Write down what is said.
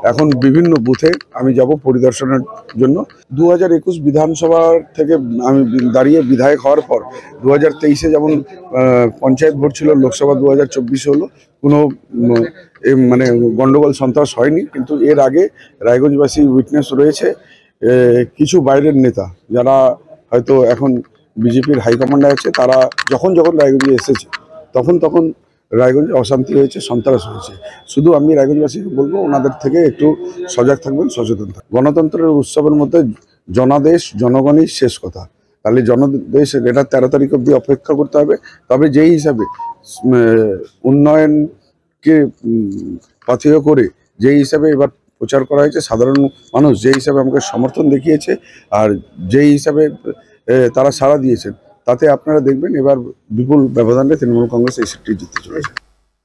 এখন বিভিন্ন বুথে আমি যাব পরিদর্শনের জন্য। 2021 বিধানসভা থেকে আমি দাঁড়িয়ে বিধায়ক হওয়ার পর 2023-এ যেমন পঞ্চায়েত ভোট ছিল, লোকসভা 2024 হলো, কোনো মানে গন্ডগোল সন্ত্রাস হয়নি। কিন্তু এর আগে রায়গঞ্জবাসী উইটনেস রয়েছে কিছু বাইরের নেতা যারা হয়তো এখন বিজেপির হাইকমান্ডে আছে, তারা যখন রায়গঞ্জে এসেছে তখন রায়গঞ্জে অশান্তি হয়েছে, সন্ত্রাস হয়েছে। শুধু আমি রায়গঞ্জবাসীকে বলবো ওনাদের থেকে একটু সজাগ থাকবেন, সচেতন থাকবেন। গণতন্ত্রের উৎসবের মধ্যে জনাদেশ জনগণই শেষ কথা। তাহলে জনদেশ এটা 13 তারিখ অবধি অপেক্ষা করতে হবে। তবে যেই হিসাবে উন্নয়নকে পাথেয় করে যেই হিসাবে এবার প্রচার করা হয়েছে, সাধারণ মানুষ যেই হিসাবে আমাকে সমর্থন দেখিয়েছে আর যেই হিসাবে তারা সাড়া দিয়েছেন, তাতে আপনারা দেখবেন এবার বিপুল ব্যবধানে তৃণমূল কংগ্রেস এই সিটটি জিততে চলেছে।